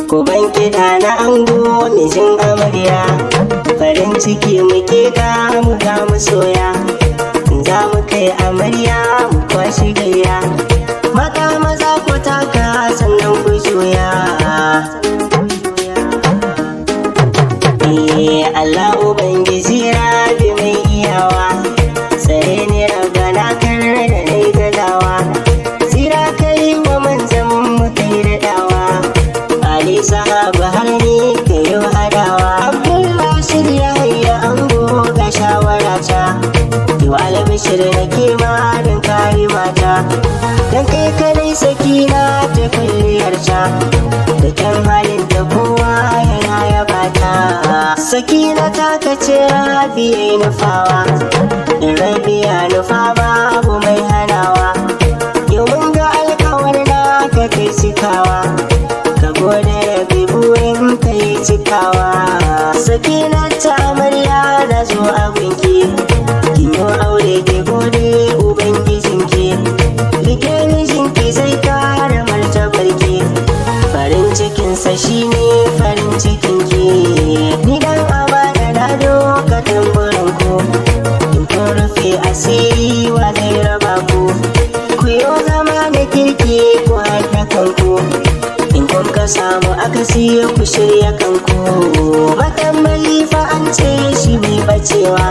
ku ban kiɗa na ango mijin amarya. Farin ciki muke ga mu soya, za mu kai amarya mu kwashi gayya. Mata maza ku taka sannan ku juya. Allah Ubangiji Rabi mai iyawa, tsare ni Rabbana kar da nai gadawa. Tsira kai wa manzan mu kai daɗawa, Ali sahaba har ni ka yi hadawa. Abdullah shirya hayya ango ga shawara ta, yau albishir na kema don kare mata. Dan kai kadai sakina ta kulliyarta, da kyan halin da kowa yana yaba ta. Sakina ta kace Rabi yayi nufawa, in Rabi ya nufa babu mai hanawa. Yau mun ga alkawar na ka kai cikawa, ka gode Rabi burin ka yi cikawa. Sakina ta amarya na zo a gunki, kin yi aure ki gode ubangijinki. Rike mijinki zai kare martabarki, farin cikinsa shine farin cikinki. Ni dan amana na doka tamburin ku, in kun rufe asiri wa zai raba ku. Ku yi zama da kirki ku haɗa kanku, in kun ka samu akasi ku shirya kanku. Matambayi fa an ce shi bai bacewa,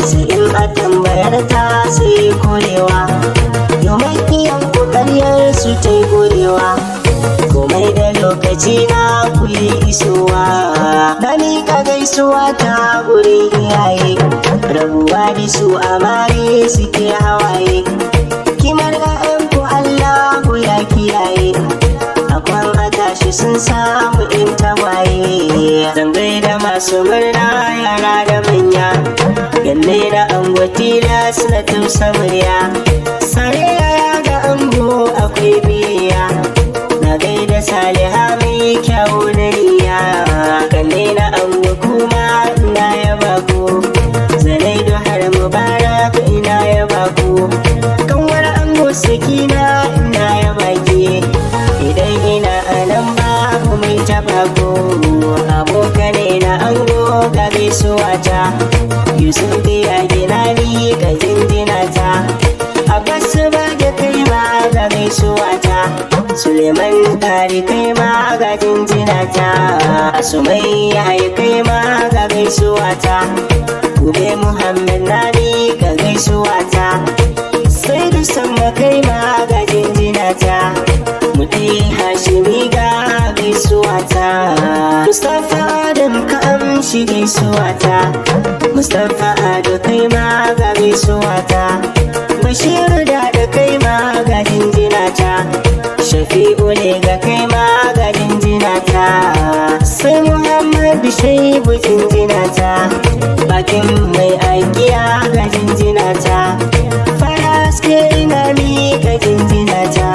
sai in a tambayar ta sai korewa. Yau makiyan ku karyar su ta yi gorewa, komai da lokaci na ku yi isowa. Na miƙa gaisuwa ta gurin iyaye, rabuwa da su amare suke hawaye. Kimar ‘ya'yanku Allah ku ya kiyaye, akwan a tashi sun samu in tagwaye. Zan gaida masu murna yara da manya, yalle da ango tilas na tausa murya. Sare yaya da ango akwai biyayya, na gaida Saliha mai kyawu da niyya. Kalle na ango kuma ina yaba ku, Zanaidu har Mubarak ina yaba ku. Kanwar ango Sakina ina yaba ki, idan ina anan babu mai taba ku. Abokanai na ango ga gaisuwa ta, Yusuf ya gina ni ga jinjina ta. Abbas ba da kai ma ga gaisuwa ta, Suleiman Tari kai ma ga jinjina ta. Sumayya kai ma ga gaisuwa ta, Kube Muhammad Nani ga gaisuwa ta. Sai da sama kai ma ga jinjina ta, Muti Hashimi ga gaisuwa ta. Mustapha Adam ka amshi gaisuwa ta, Mustapha Ado kai ma ga gaisuwa ta. Bashir da kai ma ga jinjina ta, Shafi'u ne ga kai ma ga jinjina ta. Sai Muhammad Shaibu jinjina ta, bakin mai aikiya ga jinjina ta. Faraske ina ni ga jinjina ta,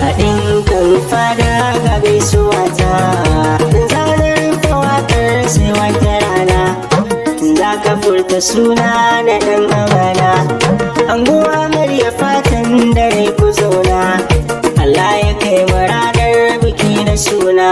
haɗin kan fada ga gaisuwa ta. Zanen fawakar sai wata rana, za ka furta suna na ɗan amana. Ango amarya fatan dare ku zauna, Allah ya kai mu ranar biki da suna.